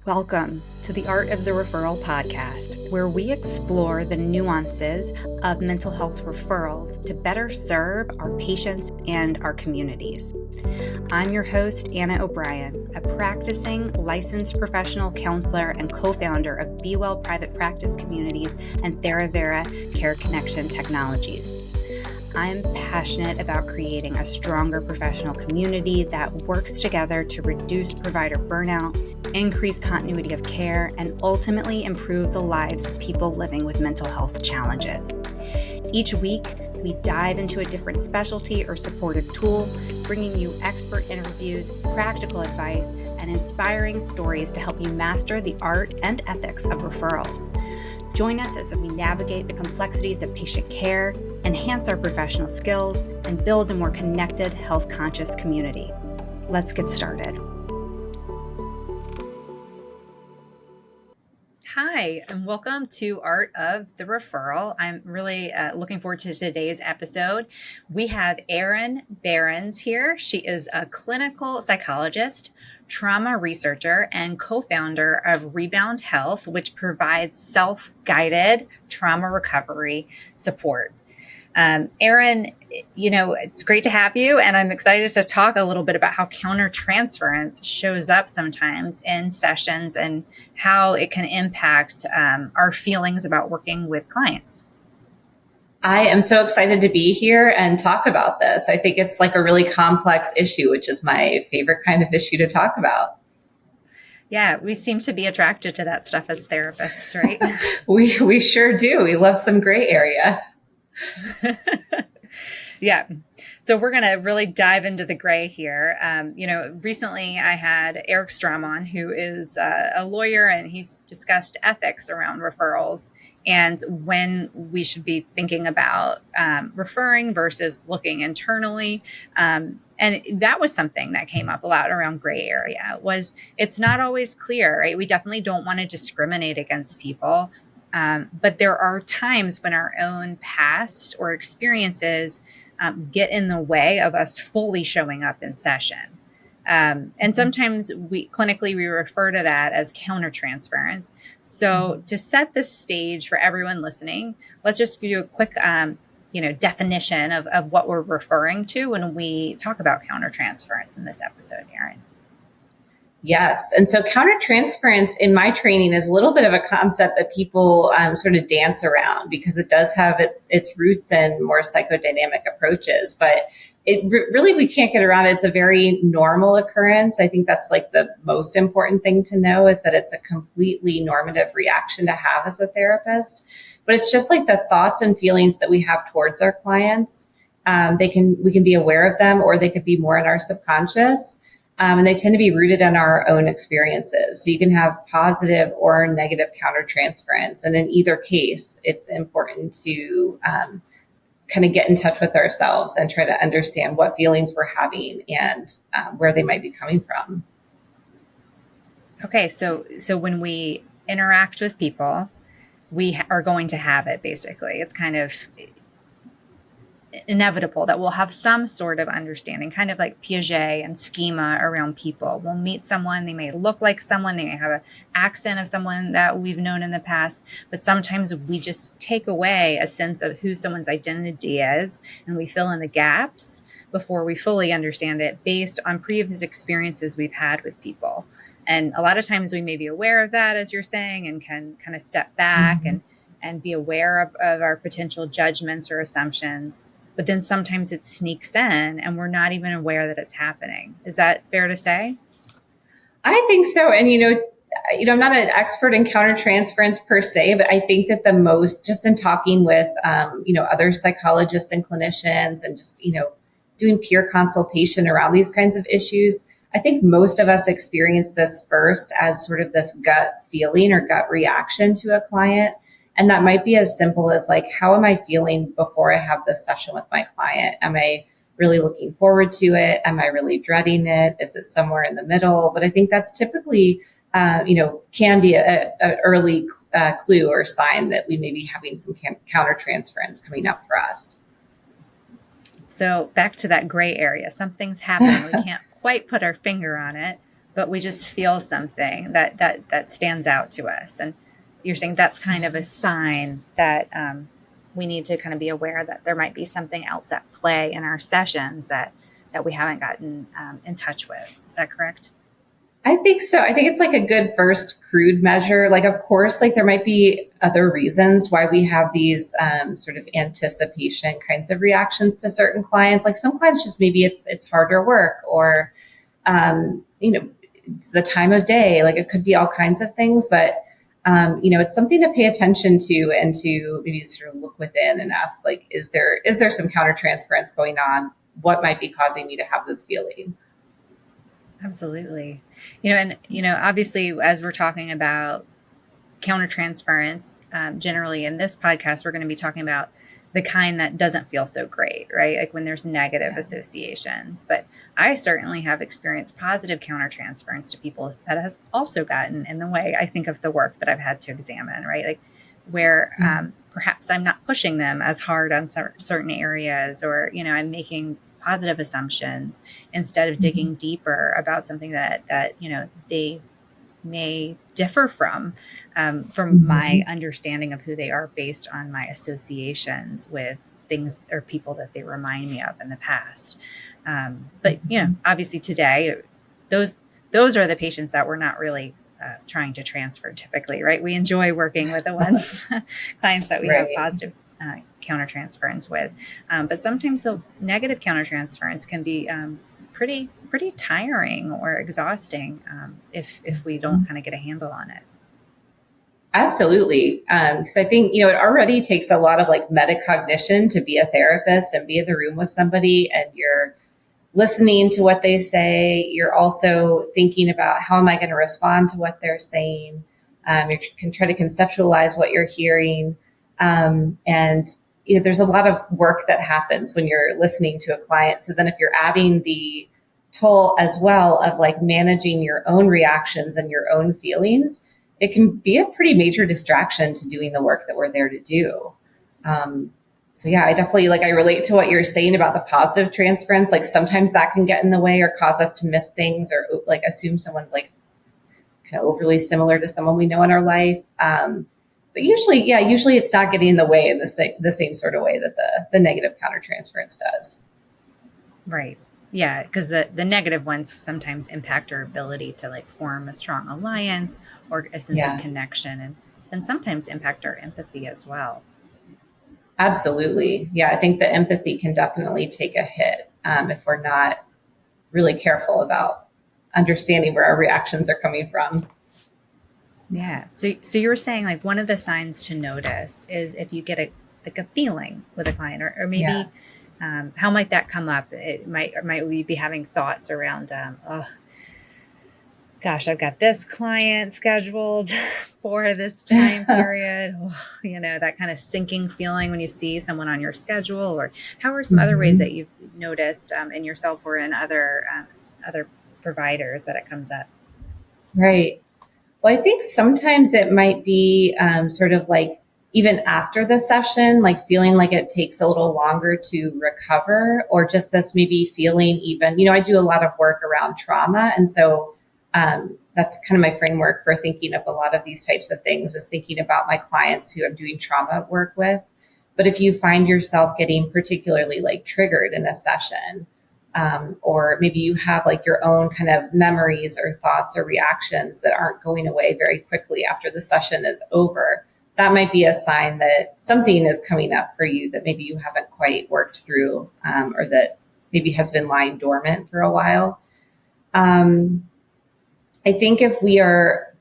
Welcome to the Art of the Referral podcast, where we explore the nuances of mental health referrals to better serve our patients and our communities. I'm your host, Anna O'Brien, a practicing licensed professional counselor and co-founder of Be Well Private Practice Communities and Theravera Care Connection Technologies. I'm passionate about creating a stronger professional community that works together to reduce provider burnout, increase continuity of care, and ultimately improve the lives of people living with mental health challenges. Each week, we dive into a different specialty or supportive tool, bringing you expert interviews, practical advice, and inspiring stories to help you master the art and ethics of referrals. Join us as we navigate the complexities of patient care, enhance our professional skills, and build a more connected, health-conscious community. Let's get started. Hi, and welcome to Art of the Referral. I'm really looking forward to today's episode. We have Erin Berenz here. She is a clinical psychologist, trauma researcher, and co-founder of Rebound Health, which provides self-guided trauma recovery support. Erin, it's great to have you, and I'm excited to talk a little bit about how countertransference shows up sometimes in sessions and how it can impact our feelings about working with clients. I am so excited to be here and talk about this. I think it's like a really complex issue, which is my favorite kind of issue to talk about. Yeah, we seem to be attracted to that stuff as therapists, right? We sure do. We love some gray area. Yeah. So we're going to really dive into the gray here. Recently I had Eric Strom on, who is a lawyer, and he's discussed ethics around referrals and when we should be thinking about referring versus looking internally. And that was something that came up a lot around gray area. It's not always clear, right? We definitely don't want to discriminate against people. But there are times when our own past or experiences get in the way of us fully showing up in session. And sometimes we refer to that as countertransference. So to set the stage for everyone listening, let's just do a quick definition of what we're referring to when we talk about countertransference in this episode, Erin. Yes. And so countertransference in my training is a little bit of a concept that people sort of dance around because it does have its roots in more psychodynamic approaches, but really, we can't get around it. It's a very normal occurrence. I think that's like the most important thing to know is that it's a completely normative reaction to have as a therapist, but it's just like the thoughts and feelings that we have towards our clients. We can be aware of them, or they could be more in our subconscious. And they tend to be rooted in our own experiences. So you can have positive or negative countertransference. And in either case, it's important to kind of get in touch with ourselves and try to understand what feelings we're having and where they might be coming from. Okay, so when we interact with people, we are going to have it, basically. It's kind of inevitable that we'll have some sort of understanding, kind of like Piaget and schema around people. We'll meet someone, they may look like someone, they may have an accent of someone that we've known in the past, but sometimes we just take away a sense of who someone's identity is, and we fill in the gaps before we fully understand it based on previous experiences we've had with people. And a lot of times we may be aware of that, as you're saying, and can kind of step back and be aware of our potential judgments or assumptions. But then sometimes it sneaks in and we're not even aware that it's happening. Is that fair to say? I think so. And, I'm not an expert in countertransference per se, but I think that the most, just in talking with, other psychologists and clinicians and just, doing peer consultation around these kinds of issues, I think most of us experience this first as sort of this gut feeling or gut reaction to a client. And that might be as simple as like, how am I feeling before I have this session with my client? Am I really looking forward to it? Am I really dreading it? Is it somewhere in the middle? But I think that's typically, can be an early clue or sign that we may be having some countertransference coming up for us. So back to that gray area, something's happening. We can't quite put our finger on it, but we just feel something that stands out to us. And you're saying that's kind of a sign that we need to kind of be aware that there might be something else at play in our sessions that we haven't gotten in touch with. Is that correct? I think so. I think it's like a good first crude measure. Like, of course, like there might be other reasons why we have these sort of anticipation kinds of reactions to certain clients. Like some clients just maybe it's harder work, or it's the time of day. Like it could be all kinds of things, but it's something to pay attention to, and to maybe sort of look within and ask, like, is there some countertransference going on? What might be causing me to have this feeling? Absolutely. Obviously, as we're talking about countertransference, generally in this podcast, we're going to be talking about the kind that doesn't feel so great, right? Like when there's negative associations. But I certainly have experienced positive countertransference to people that has also gotten in the way, I think, of the work that I've had to examine, right? Like where perhaps I'm not pushing them as hard on certain areas, or, I'm making positive assumptions instead of digging deeper about something that they may differ from my understanding of who they are based on my associations with things or people that they remind me of in the past. But obviously today, those are the patients that we're not really trying to transfer typically, right? We enjoy working with the ones clients that we have positive countertransference with. But sometimes the negative countertransference can be pretty tiring or exhausting if we don't kind of get a handle on it. Absolutely. Because I think, it already takes a lot of like metacognition to be a therapist and be in the room with somebody, and you're listening to what they say. You're also thinking about, how am I going to respond to what they're saying? You can try to conceptualize what you're hearing. And there's a lot of work that happens when you're listening to a client. So then if you're adding the toll as well of like managing your own reactions and your own feelings, it can be a pretty major distraction to doing the work that we're there to do. So yeah, I definitely I relate to what you're saying about the positive transference. Like sometimes that can get in the way or cause us to miss things, or like assume someone's like kind of overly similar to someone we know in our life. But usually it's not getting in the way in the same sort of way that the negative countertransference does. Right. Yeah, because the negative ones sometimes impact our ability to like form a strong alliance or a sense of connection, and sometimes impact our empathy as well. Absolutely. Yeah, I think the empathy can definitely take a hit if we're not really careful about understanding where our reactions are coming from. Yeah. So you were saying like one of the signs to notice is if you get a feeling with a client, or maybe how might that come up? Might we be having thoughts around, oh gosh, I've got this client scheduled for this time period. That kind of sinking feeling when you see someone on your schedule. Or how are some other ways that you've noticed in yourself or in other providers that it comes up? Right. Well, I think sometimes it might be sort of like even after the session, like feeling like it takes a little longer to recover, or just this maybe feeling even, I do a lot of work around trauma. And so that's kind of my framework for thinking of a lot of these types of things, is thinking about my clients who I'm doing trauma work with. But if you find yourself getting particularly like triggered in a session, or maybe you have like your own kind of memories or thoughts or reactions that aren't going away very quickly after the session is over, that might be a sign that something is coming up for you that maybe you haven't quite worked through, or that maybe has been lying dormant for a while. I think if we are,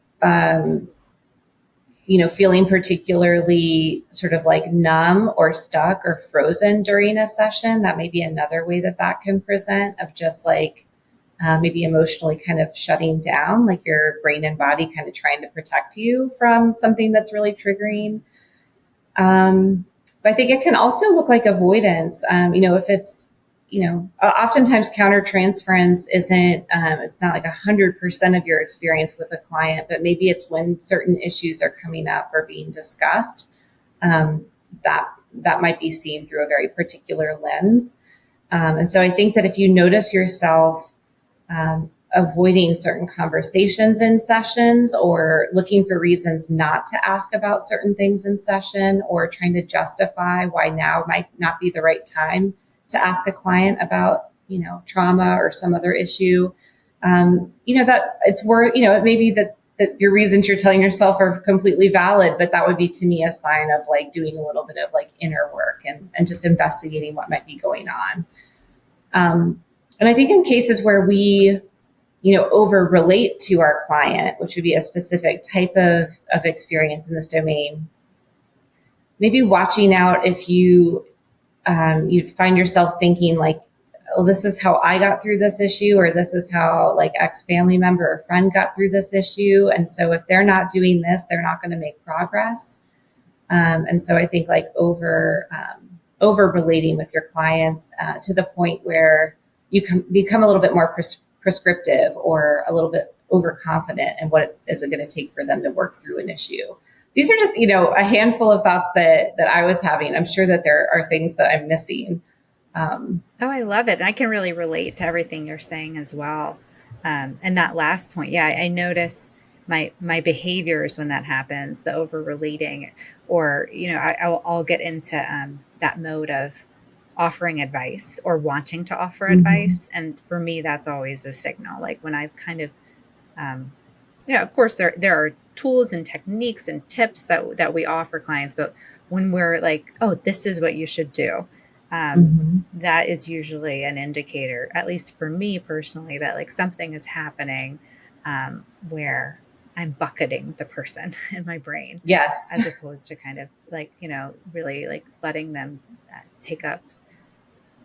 feeling particularly sort of like numb or stuck or frozen during a session, that may be another way that can present, of just like maybe emotionally kind of shutting down, like your brain and body kind of trying to protect you from something that's really triggering. But I think it can also look like avoidance. If it's, oftentimes countertransference isn't, it's not like 100% of your experience with a client, but maybe it's when certain issues are coming up or being discussed, that might be seen through a very particular lens. And so I think that if you notice yourself avoiding certain conversations in sessions or looking for reasons not to ask about certain things in session or trying to justify why now might not be the right time to ask a client about, trauma or some other issue. That it's worth, it may be that your reasons you're telling yourself are completely valid, but that would be to me a sign of like doing a little bit of like inner work and just investigating what might be going on. And I think in cases where we, over relate to our client, which would be a specific type of experience in this domain, maybe watching out if you find yourself thinking like, oh, this is how I got through this issue, or this is how like X family member or friend got through this issue. And so if they're not doing this, they're not going to make progress. And so I think like over relating with your clients to the point where you can become a little bit more prescriptive or a little bit overconfident in what it is going to take for them to work through an issue. These are just, a handful of thoughts that I was having. I'm sure that there are things that I'm missing. I love it. And I can really relate to everything you're saying as well. And that last point, I notice my behaviors when that happens, the over relating, or, I'll get into that mode of offering advice or wanting to offer advice. And for me, that's always a signal. Like when I've kind of, of course there are tools and techniques and tips that we offer clients, but when we're like, oh, this is what you should do. That is usually an indicator, at least for me personally, that like something is happening where I'm bucketing the person in my brain. Yes. As opposed to kind of like, really like letting them take up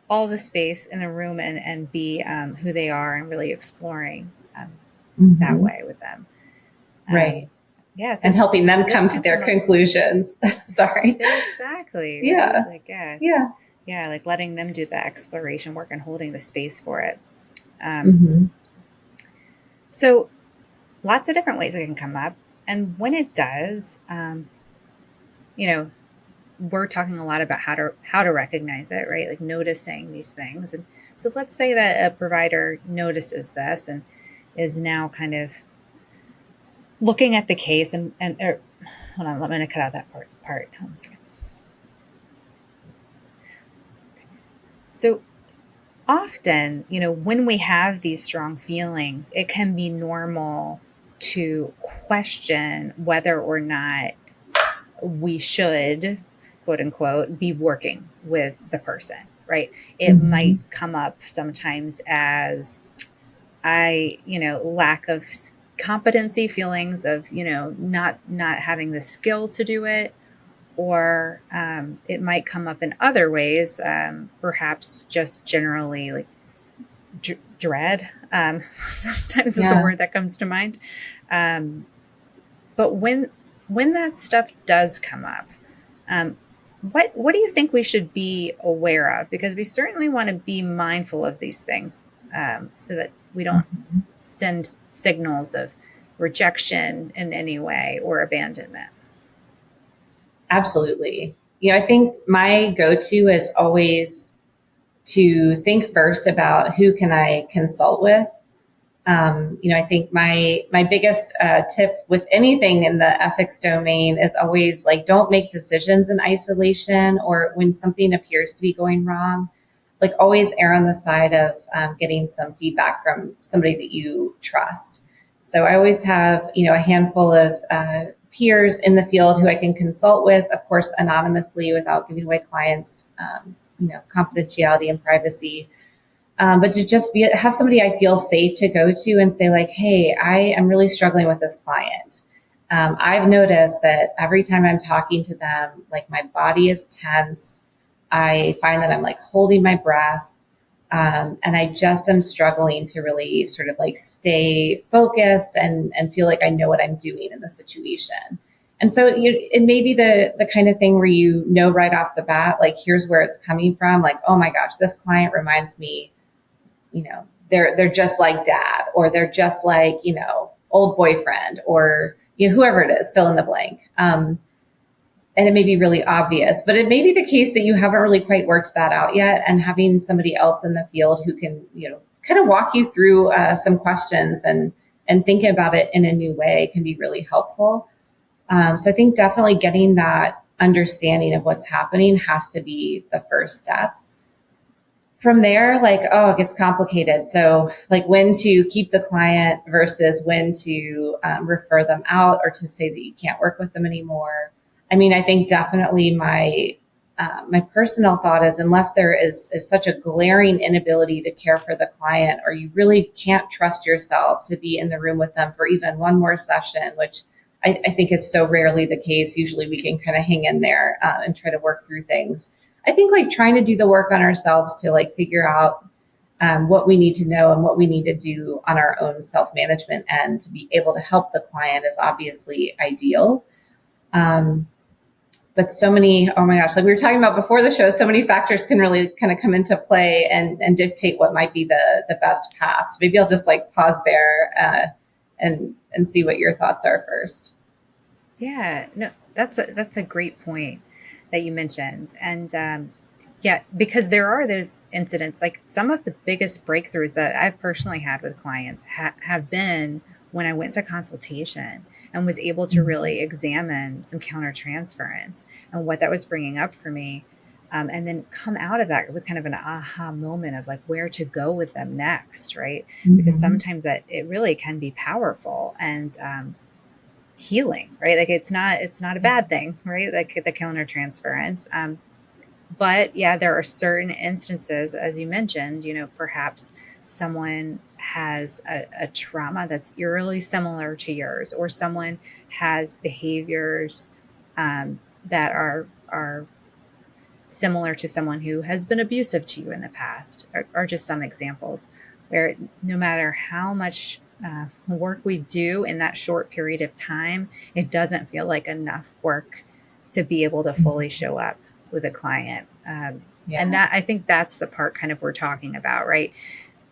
all the space in a room and be who they are and really exploring that way with them. Right. Yeah. So, and helping them come to their conclusions. Sorry. Exactly. Yeah. Right? Like, yeah. Like letting them do the exploration work and holding the space for it. So lots of different ways it can come up. And when it does, we're talking a lot about how to recognize it, right? Like noticing these things. And so let's say that a provider notices this and is now kind of looking at the case and hold on, I'm going to cut out that part. Hold on a second. So often, when we have these strong feelings, it can be normal to question whether or not we should, quote unquote, be working with the person, right? It might come up sometimes as lack of competency, feelings of, not having the skill to do it. Or it might come up in other ways, perhaps just generally like dread. Sometimes is a word that comes to mind. But when that stuff does come up, what do you think we should be aware of? Because we certainly want to be mindful of these things so that we don't send signals of rejection in any way or abandonment. Absolutely. I think my go-to is always to think first about who can I consult with. I think my biggest tip with anything in the ethics domain is always like, don't make decisions in isolation or when something appears to be going wrong, like always err on the side of getting some feedback from somebody that you trust. So I always have, a handful of peers in the field who I can consult with, of course, anonymously without giving away clients, confidentiality and privacy. But to just have somebody I feel safe to go to and say like, hey, I am really struggling with this client. I've noticed that every time I'm talking to them, like my body is tense. I find that I'm like holding my breath. And I just am struggling to really sort of like stay focused and feel like I know what I'm doing in the situation. And so it may be the kind of thing where right off the bat, like here's where it's coming from. Like, oh my gosh, this client reminds me, they're just like dad, or they're just like, old boyfriend, or whoever it is, fill in the blank. And it may be really obvious, but it may be the case that you haven't really quite worked that out yet. And having somebody else in the field who can, kind of walk you through some questions and think about it in a new way can be really helpful. So I think definitely getting that understanding of what's happening has to be the first step. From there, it gets complicated. So when to keep the client versus when to refer them out or to say that you can't work with them anymore. I mean, I think definitely my personal thought is, unless there is such a glaring inability to care for the client, or you really can't trust yourself to be in the room with them for even one more session, which I think is so rarely the case. Usually we can kind of hang in there and try to work through things. I think trying to do the work on ourselves to figure out what we need to know and what we need to do on our own self-management and to be able to help the client is obviously ideal. But so many, oh my gosh, like we were talking about before the show, so many factors can really kind of come into play and dictate what might be the best path. So maybe I'll just pause there and see what your thoughts are first. Yeah, no, that's a great point that you mentioned. And yeah, because there are those incidents, some of the biggest breakthroughs that I've personally had with clients have been when I went to consultation and was able to really examine some countertransference and what that was bringing up for me. And then come out of that with kind of an aha moment of where to go with them next, right? Because sometimes that it really can be powerful and healing, right? It's not a bad thing, right? The countertransference. But yeah, there are certain instances, as you mentioned, perhaps someone has a trauma that's eerily similar to yours, or someone has behaviors that are similar to someone who has been abusive to you in the past, are just some examples where no matter how much work we do in that short period of time, it doesn't feel like enough work to be able to fully show up with a client. And that, I think that's the part kind of we're talking about, right?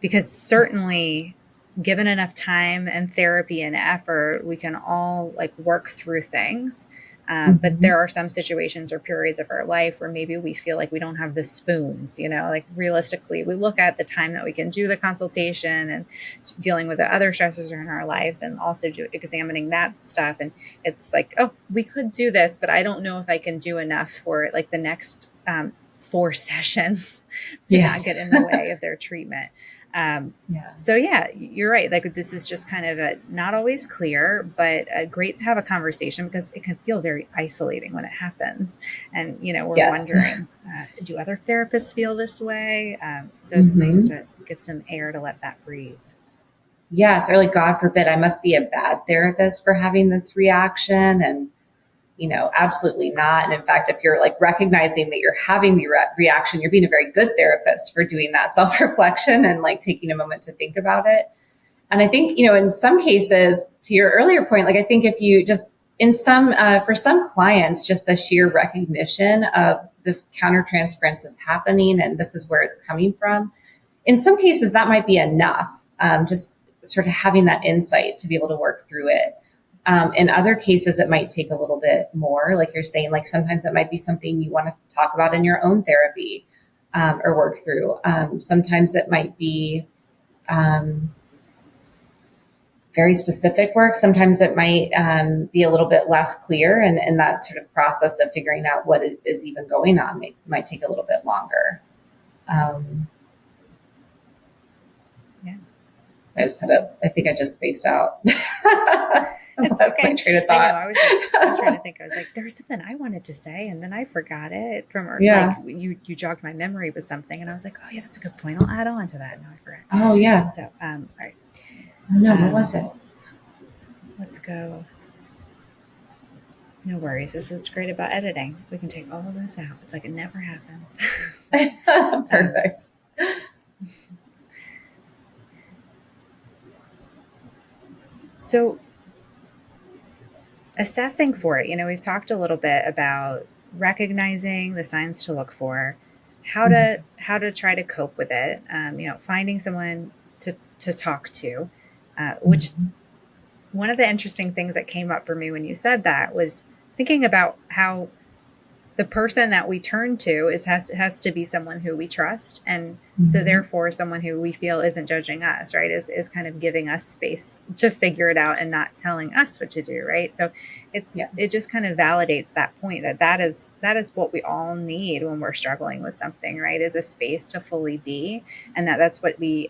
Because certainly given enough time and therapy and effort, we can all work through things. But there are some situations or periods of our life where maybe we feel like we don't have the spoons, realistically, we look at the time that we can do the consultation and dealing with the other stressors in our lives and also examining that stuff. And it's oh, we could do this, but I don't know if I can do enough for the next 4 sessions to not get in the way of their treatment. So yeah, you're right. This is just kind of not always clear, but great to have a conversation because it can feel very isolating when it happens. And, we're wondering, do other therapists feel this way? So it's nice to get some air to let that breathe. Yes. Or God forbid, I must be a bad therapist for having this reaction. And absolutely not. And in fact, if you're recognizing that you're having the reaction, you're being a very good therapist for doing that self-reflection and taking a moment to think about it. And I think, in some cases, to your earlier point, I think if you just for some clients, just the sheer recognition of this countertransference is happening and this is where it's coming from. In some cases, that might be enough. Just sort of having that insight to be able to work through it. In other cases, it might take a little bit more, like you're saying, sometimes it might be something you want to talk about in your own therapy or work through. Sometimes it might be very specific work. Sometimes it might be a little bit less clear, and that sort of process of figuring out what is even going on might take a little bit longer. I think I just spaced out. That's my train of thought. I know. I was trying to think. I was there's something I wanted to say, and then I forgot it you jogged my memory with something, and I was oh yeah, that's a good point. I'll add on to that. No, I forgot. Oh yeah. So all right. Oh, no, what was it? Let's go. No worries. This is what's great about editing. We can take all of this out. It's it never happens. Perfect. So assessing for it, we've talked a little bit about recognizing the signs to look for, how to try to cope with it, finding someone to talk to, which one of the interesting things that came up for me when you said that was thinking about how the person that we turn to has to be someone who we trust, and so Mm-hmm. therefore someone who we feel isn't judging us, right? Is kind of giving us space to figure it out and not telling us what to do, right? So Yeah. it just kind of validates that point that is what we all need when we're struggling with something, right? Is a space to fully be, and that's what we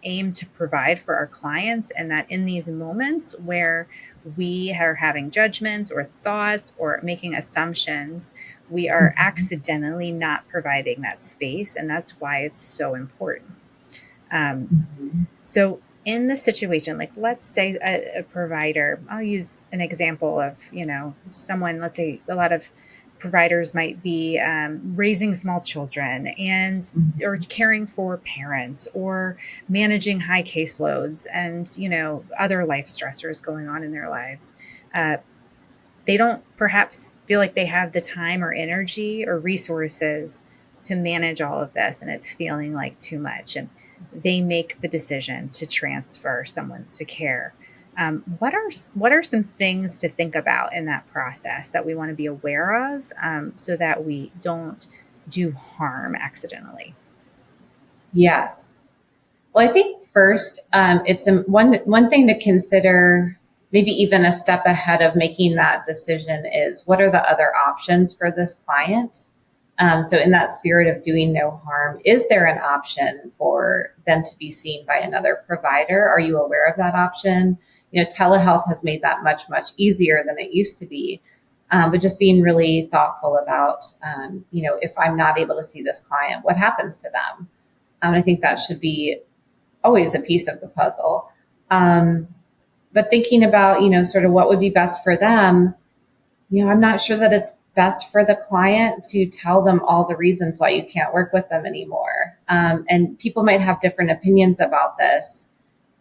aim to provide for our clients, and that in these moments where we are having judgments or thoughts or making assumptions, we are Mm-hmm. accidentally not providing that space. And that's why it's so important. Um, Mm-hmm. so, in the situation, like let's say a provider, I'll use an example of, someone, let's say a lot of providers might be raising small children and or Mm-hmm. caring for parents or managing high caseloads and, other life stressors going on in their lives. Uh, they don't perhaps feel like they have the time or energy or resources to manage all of this, and it's feeling like too much, and they make the decision to transfer someone to care. What are some things to think about in that process that we want to be aware of, so that we don't do harm accidentally? Yes. Well, I think first, it's one thing to consider, maybe even a step ahead of making that decision, is what are the other options for this client? So, in that spirit of doing no harm, is there an option for them to be seen by another provider? Are you aware of that option? Telehealth has made that much, much easier than it used to be. But just being really thoughtful about, if I'm not able to see this client, what happens to them? I think that should be always a piece of the puzzle. Um, but thinking about, sort of what would be best for them, I'm not sure that it's best for the client to tell them all the reasons why you can't work with them anymore. And people might have different opinions about this,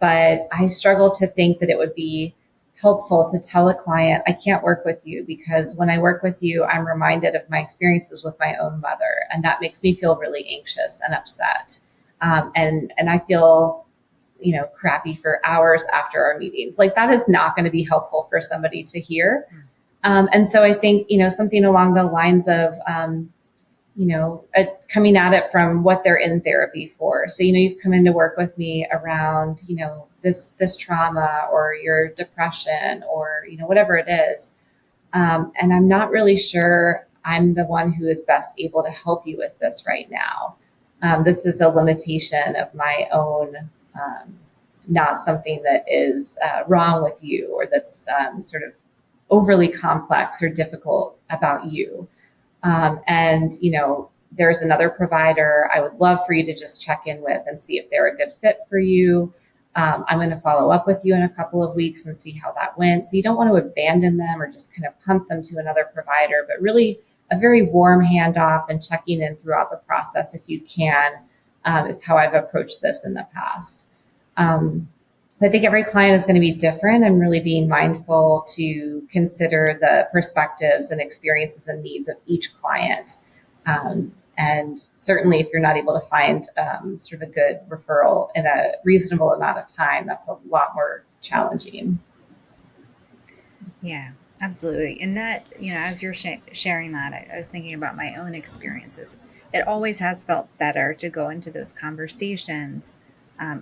but I struggle to think that it would be helpful to tell a client, I can't work with you because when I work with you, I'm reminded of my experiences with my own mother. And that makes me feel really anxious and upset. And I feel, crappy for hours after our meetings. Like that is not going to be helpful for somebody to hear. And so I think, something along the lines of, coming at it from what they're in therapy for. So, you've come in to work with me around, this trauma or your depression or, whatever it is. And I'm not really sure I'm the one who is best able to help you with this right now. This is a limitation of my own, not something that is wrong with you or that's sort of overly complex or difficult about you. And, there's another provider I would love for you to just check in with and see if they're a good fit for you. I'm going to follow up with you in a couple of weeks and see how that went. So you don't want to abandon them or just kind of punt them to another provider, but really a very warm handoff and checking in throughout the process if you can, is how I've approached this in the past. I think every client is going to be different, and really being mindful to consider the perspectives and experiences and needs of each client. And certainly if you're not able to find sort of a good referral in a reasonable amount of time, that's a lot more challenging. Yeah, absolutely. And that, as you're sharing that, I was thinking about my own experiences. It always has felt better to go into those conversations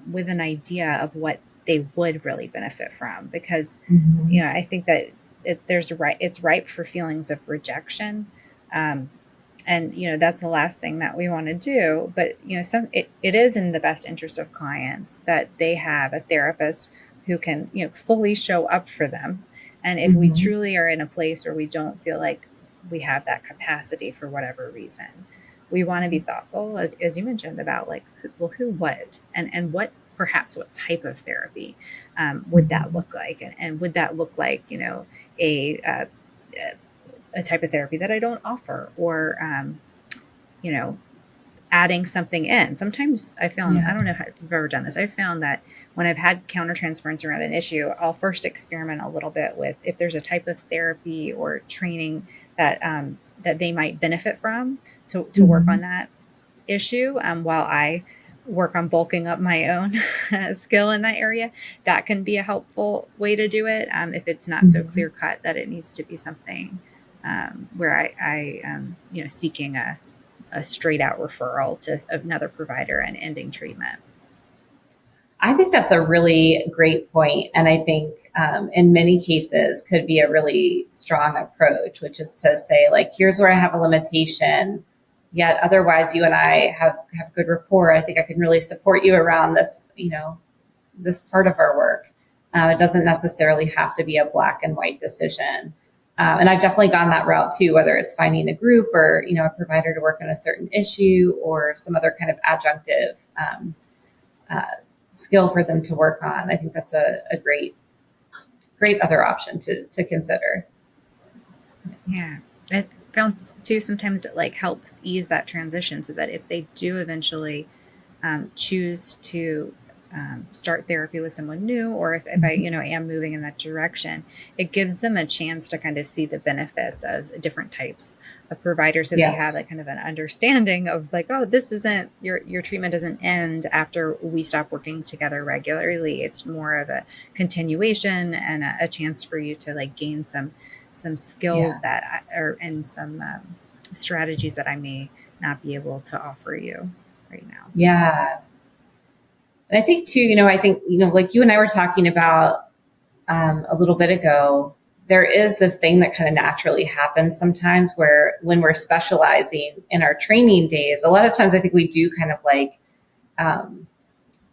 with an idea of what they would really benefit from, because, Mm-hmm. I think that it's ripe for feelings of rejection. Um, and that's the last thing that we want to do, but it is in the best interest of clients that they have a therapist who can fully show up for them. And if we Mm-hmm. truly are in a place where we don't feel like we have that capacity for whatever reason, we want to be thoughtful, as you mentioned, about like who would, and what type of therapy would that Mm-hmm. look like, and would that look like a a type of therapy that I don't offer, or you know, adding something in. Sometimes I found, Yeah. I don't know if you've ever done this, I've found that when I've had countertransference around an issue, I'll first experiment a little bit with if there's a type of therapy or training that they might benefit from, to work Mm-hmm. on that issue, while I work on bulking up my own skill in that area. That can be a helpful way to do it, if it's not so Mm-hmm. clear cut that it needs to be something where I am, seeking a straight out referral to another provider and ending treatment. I think that's a really great point, and I think in many cases could be a really strong approach, which is to say, like, here's where I have a limitation, yet otherwise you and I have good rapport. I think I can really support you around this, this part of our work. It doesn't necessarily have to be a black and white decision. And I've definitely gone that route too, whether it's finding a group or, a provider to work on a certain issue or some other kind of adjunctive skill for them to work on. I think that's a great other option to consider. Yeah. I found too, sometimes it like helps ease that transition so that if they do eventually choose to start therapy with someone new, or if I, am moving in that direction, it gives them a chance to kind of see the benefits of different types of providers. So Yes. They have like kind of an understanding of like, oh, this isn't your treatment doesn't end after we stop working together regularly. It's more of a continuation and a chance for you to like gain some skills that are and some strategies that I may not be able to offer you right now. Yeah. And I think too, like you and I were talking about a little bit ago, there is this thing that kind of naturally happens sometimes where when we're specializing in our training days, a lot of times I think we do kind of like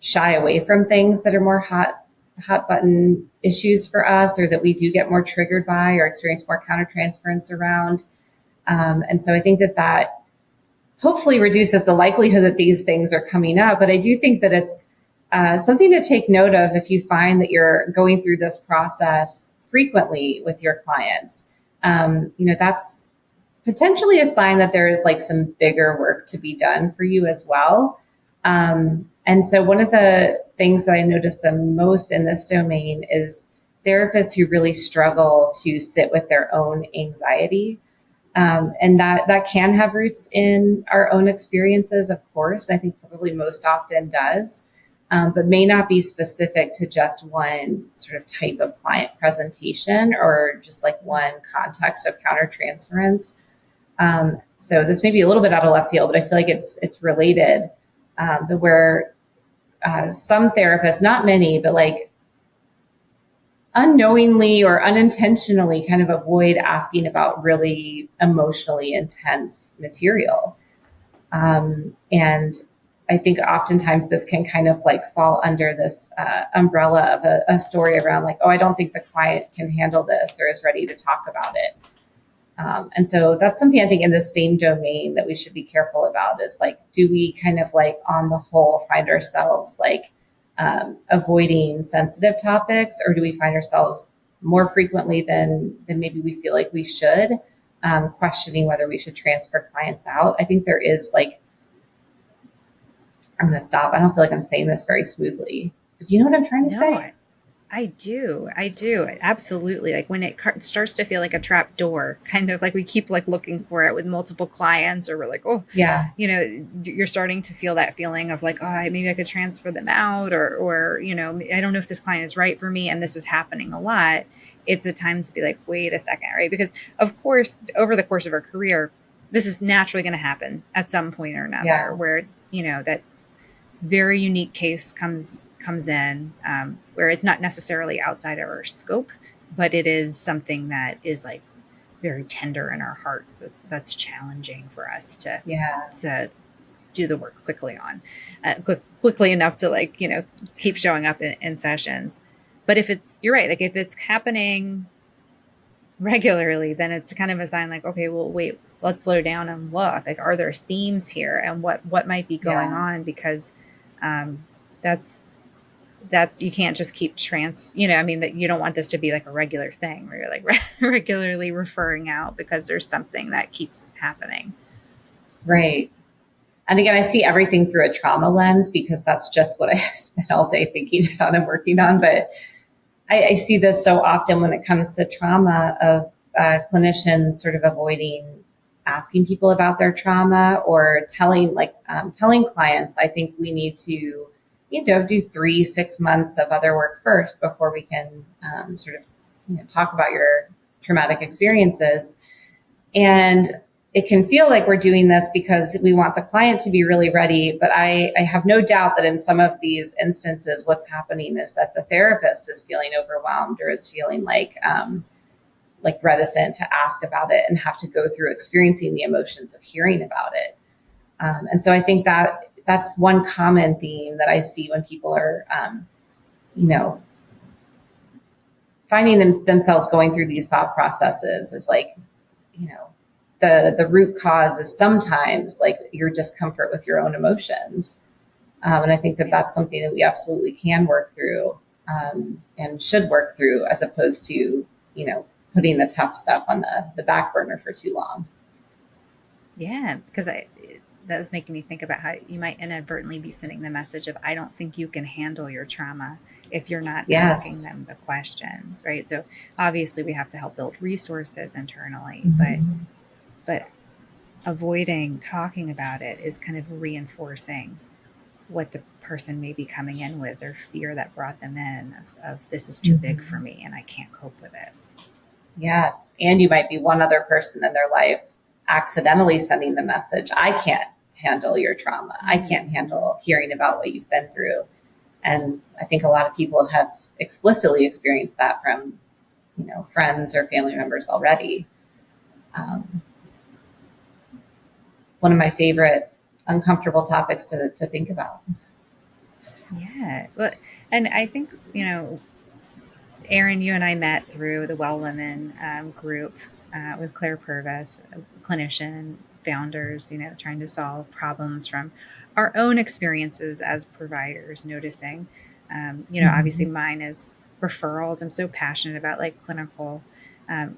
shy away from things that are more hot button issues for us, or that we do get more triggered by or experience more countertransference around. And so I think that hopefully reduces the likelihood that these things are coming up. But I do think that it's something to take note of if you find that you're going through this process frequently with your clients. That's potentially a sign that there is like some bigger work to be done for you as well. And so one of the things that I noticed the most in this domain is therapists who really struggle to sit with their own anxiety. And that can have roots in our own experiences, of course. I think probably most often does, but may not be specific to just one sort of type of client presentation or just like one context of countertransference. So this may be a little bit out of left field, but I feel like it's related. But where some therapists, not many, but like unknowingly or unintentionally kind of avoid asking about really emotionally intense material. And I think oftentimes this can kind of like fall under this umbrella of a story around like, oh, I don't think the client can handle this or is ready to talk about it. And so that's something I think in the same domain that we should be careful about is like, do we kind of like on the whole find ourselves like avoiding sensitive topics, or do we find ourselves more frequently than maybe we feel like we should, questioning whether we should transfer clients out? I think there is like, I'm going to stop. I don't feel like I'm saying this very smoothly, but do you know what I'm trying to say? I do. Absolutely. Like when it starts to feel like a trap door, kind of like we keep like looking for it with multiple clients, or we're like, oh, yeah, you're starting to feel that feeling of like, oh, maybe I could transfer them out, or, I don't know if this client is right for me. And this is happening a lot. It's a time to be like, wait a second, right? Because of course, over the course of our career, this is naturally going to happen at some point or another where, that very unique case comes in, where it's not necessarily outside of our scope, but it is something that is like very tender in our hearts. That's challenging for us to do the work quickly on, quickly enough to like, keep showing up in sessions. But you're right. Like if it's happening regularly, then it's kind of a sign like, okay, well, wait, let's slow down and look. Like, are there themes here, and what might be going on? Because that's you can't just keep that you don't want this to be like a regular thing where you're like regularly referring out because there's something that keeps happening. Right. And again, I see everything through a trauma lens because that's just what I spend all day thinking about and working on. But I see this so often when it comes to trauma of clinicians sort of avoiding asking people about their trauma or telling clients, I think we need to, do 3-6 months of other work first before we can sort of talk about your traumatic experiences. And it can feel like we're doing this because we want the client to be really ready. But I have no doubt that in some of these instances, what's happening is that the therapist is feeling overwhelmed or is feeling like reticent to ask about it and have to go through experiencing the emotions of hearing about it. And so I think that that's one common theme that I see when people are, finding themselves going through these thought processes is like, the root cause is sometimes like your discomfort with your own emotions. And I think that that's something that we absolutely can work through and should work through, as opposed to, putting the tough stuff on the back burner for too long. Yeah, because that was making me think about how you might inadvertently be sending the message of, I don't think you can handle your trauma if you're not asking them the questions, right? So obviously we have to help build resources internally, but avoiding talking about it is kind of reinforcing what the person may be coming in with, or fear that brought them in of this is too big for me and I can't cope with it. Yes. And you might be one other person in their life accidentally sending the message, I can't handle your trauma. I can't handle hearing about what you've been through. And I think a lot of people have explicitly experienced that from, friends or family members already. It's one of my favorite uncomfortable topics to think about. Yeah. Well, and I think, Erin, you and I met through the Well Women group with Claire Purvis, clinician, founders, trying to solve problems from our own experiences as providers, noticing, obviously mine is referrals. I'm so passionate about like clinical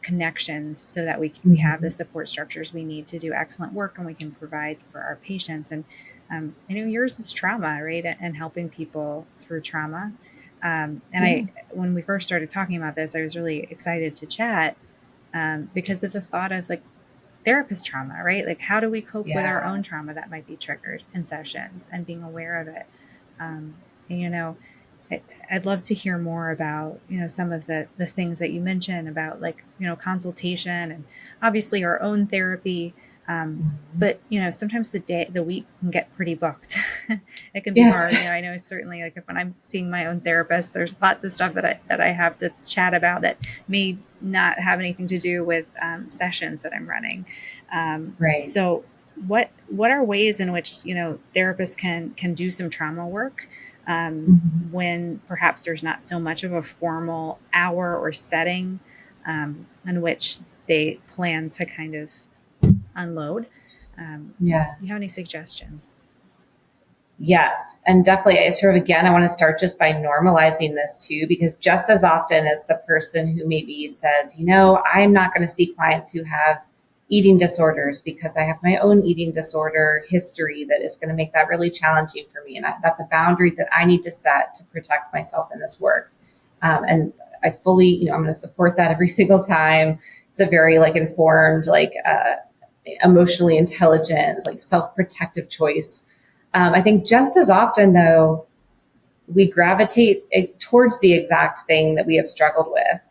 connections so that we have the support structures we need to do excellent work and we can provide for our patients. And I know yours is trauma, right? And helping people through trauma. When we first started talking about this, I was really excited to chat because of the thought of like therapist trauma, right? Like how do we cope with our own trauma that might be triggered in sessions and being aware of it? I'd love to hear more about, some of the things that you mentioned about like, consultation and obviously our own therapy. But, sometimes the week can get pretty booked. It can be hard. I know certainly like when I'm seeing my own therapist, there's lots of stuff that I have to chat about that may not have anything to do with sessions that I'm running. Right. So what are ways in which, therapists can do some trauma work when perhaps there's not so much of a formal hour or setting in which they plan to kind of unload? Do you have any suggestions? Yes. And definitely, I want to start just by normalizing this too, because just as often as the person who maybe says, I'm not going to see clients who have eating disorders because I have my own eating disorder history that is going to make that really challenging for me. And that's a boundary that I need to set to protect myself in this work. And I fully, I'm going to support that every single time. It's a very informed, emotionally intelligent, self-protective choice. I think just as often though, we gravitate towards the exact thing that we have struggled with.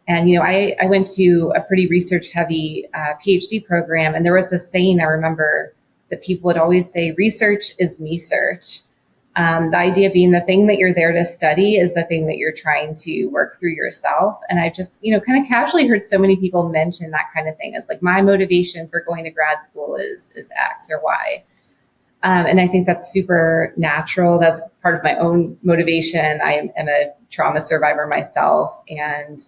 And, I went to a pretty research heavy PhD program, and there was this saying I remember that people would always say, research is me search. The idea being the thing that you're there to study is the thing that you're trying to work through yourself. And I just, kind of casually heard so many people mention that kind of thing as like my motivation for going to grad school is X or Y. And I think that's super natural. That's part of my own motivation. I am a trauma survivor myself. And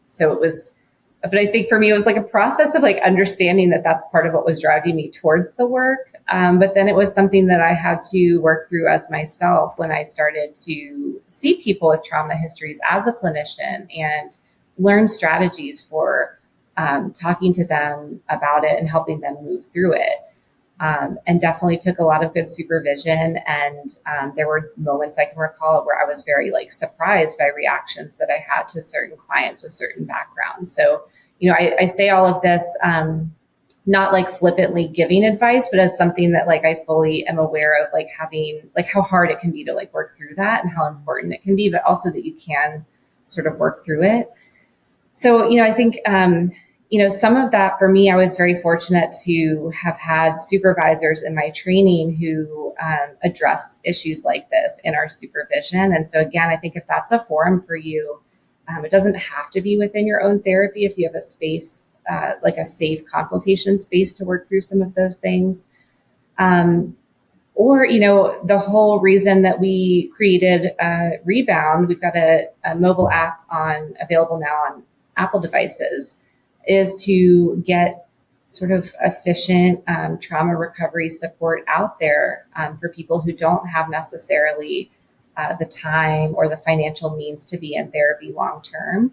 so it was, but I think for me, it was like a process of understanding that that's part of what was driving me towards the work. But then it was something that I had to work through as myself when I started to see people with trauma histories as a clinician and learn strategies for talking to them about it and helping them move through it. And definitely took a lot of good supervision. And there were moments I can recall where I was very surprised by reactions that I had to certain clients with certain backgrounds. So, I say all of this, not flippantly giving advice, but as something that I fully am aware of having how hard it can be to work through that and how important it can be, but also that you can sort of work through it. So, I think, some of that for me, I was very fortunate to have had supervisors in my training who addressed issues like this in our supervision. And so again, I think if that's a forum for you, it doesn't have to be within your own therapy. If you have a space, like a safe consultation space to work through some of those things. Or, the whole reason that we created Rebound, we've got a mobile app available now on Apple devices, is to get sort of efficient trauma recovery support out there for people who don't have necessarily the time or the financial means to be in therapy long term.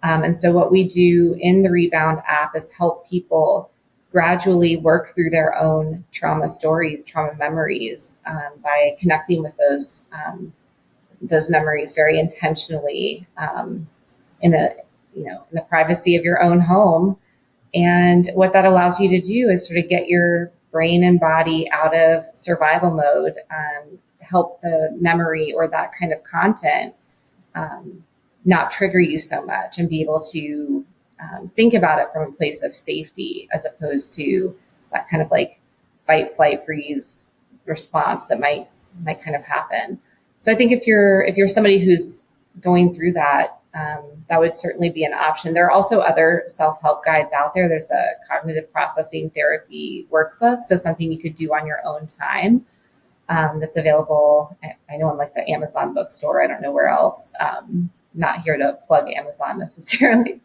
And so what we do in the Rebound app is help people gradually work through their own trauma stories, trauma memories, by connecting with those memories very intentionally in the privacy of your own home. And what that allows you to do is sort of get your brain and body out of survival mode, help the memory or that kind of content not trigger you so much, and be able to think about it from a place of safety, as opposed to that kind of like fight, flight, freeze response that might kind of happen. So I think if you're somebody who's going through that, that would certainly be an option. There are also other self-help guides out there. There's a cognitive processing therapy workbook, so something you could do on your own time, that's available. I know on like the Amazon bookstore. I don't know where else. Not here to plug Amazon necessarily.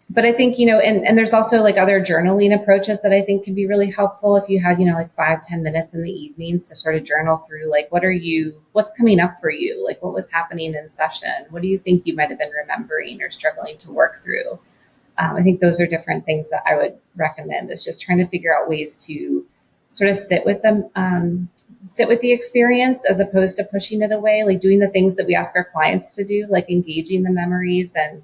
But I think, and there's also like other journaling approaches that I think can be really helpful if you had, like 5-10 minutes in the evenings to sort of journal through, like, what's coming up for you? Like, what was happening in session? What do you think you might have been remembering or struggling to work through? I think those are different things that I would recommend, is just trying to figure out ways to sort of sit with the experience, as opposed to pushing it away, like doing the things that we ask our clients to do, like engaging the memories and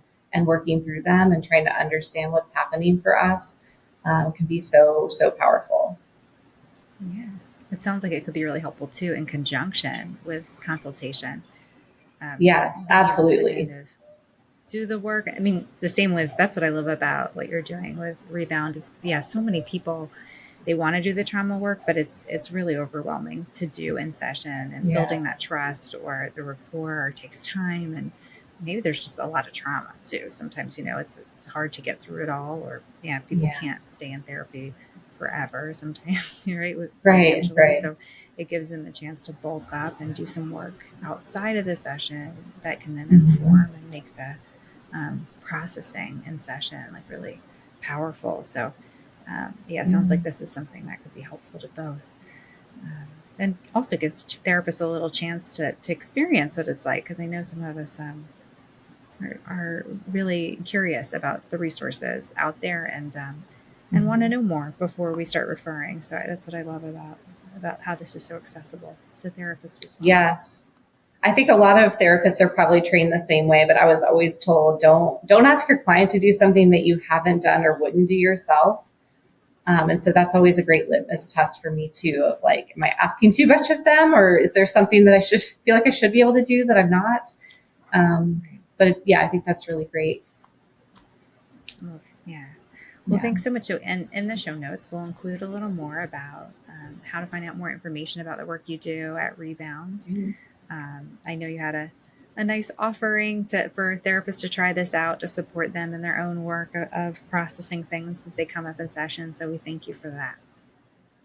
working through them and trying to understand what's happening for us, can be so powerful. Yeah, it sounds like it could be really helpful too in conjunction with consultation. Yes, absolutely. Kind of do the work. I mean, the same with, that's what I love about what you're doing with Rebound is, so many people, they want to do the trauma work, but it's really overwhelming to do in session, and building that trust or the rapport takes time, and maybe there's just a lot of trauma too. Sometimes, it's hard to get through it all, or people can't stay in therapy forever sometimes, right? Right. So it gives them a chance to bulk up and do some work outside of the session that can then inform and make the processing in session like really powerful. So it sounds like this is something that could be helpful to both. And also gives therapists a little chance to experience what it's like, because I know some of us are really curious about the resources out there and want to know more before we start referring. So that's what I love about how this is so accessible to therapists as well. Yes. I think a lot of therapists are probably trained the same way, but I was always told, don't ask your client to do something that you haven't done or wouldn't do yourself. And so that's always a great litmus test for me too, of like, am I asking too much of them, or is there something that I should feel like I should be able to do that I'm not? But I think that's really great. Well, thanks so much. So in the show notes, we'll include a little more about how to find out more information about the work you do at Rebound. I know you had a nice offering for therapists to try this out, to support them in their own work of processing things as they come up in session. So we thank you for that.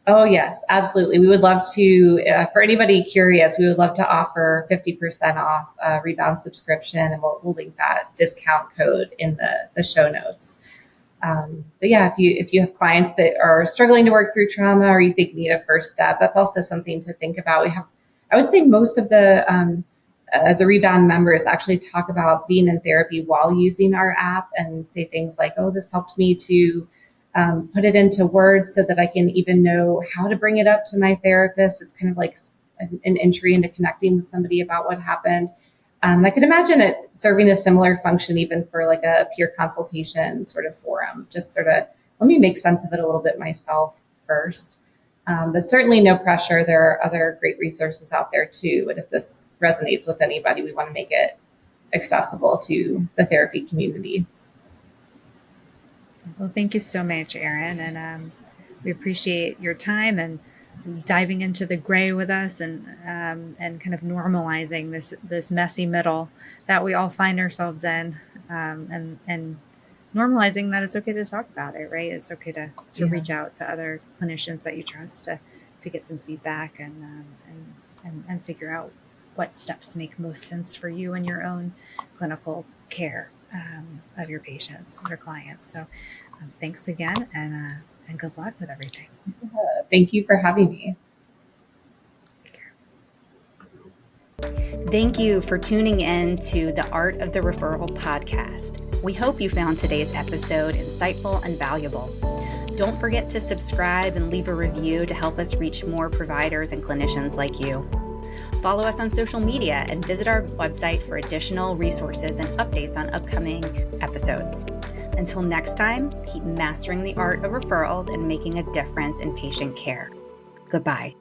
Oh, yes, absolutely. We would love to, for anybody curious, we would love to offer 50% off a Rebound subscription, and we'll link that discount code in the show notes. But if you have clients that are struggling to work through trauma, or you think need a first step, that's also something to think about. I would say most of the Rebound members actually talk about being in therapy while using our app, and say things like, oh, this helped me to put it into words so that I can even know how to bring it up to my therapist. It's kind of like an entry into connecting with somebody about what happened. I could imagine it serving a similar function even for like a peer consultation sort of forum, just sort of let me make sense of it a little bit myself first. But certainly no pressure. There are other great resources out there too. And if this resonates with anybody, we want to make it accessible to the therapy community. Well, thank you so much, Erin. And we appreciate your time and diving into the gray with us, and kind of normalizing this messy middle that we all find ourselves in, and normalizing that it's okay to talk about it, right? It's okay to Yeah. reach out to other clinicians that you trust to get some feedback, and figure out what steps make most sense for you in your own clinical care of your patients or clients. So thanks again, and good luck with everything. Thank you for having me. Take care. Thank you for tuning in to the Art of the Referral podcast. We hope you found today's episode insightful and valuable. Don't forget to subscribe and leave a review to help us reach more providers and clinicians like you. Follow us on social media and visit our website for additional resources and updates on upcoming episodes. Until next time, keep mastering the art of referrals and making a difference in patient care. Goodbye.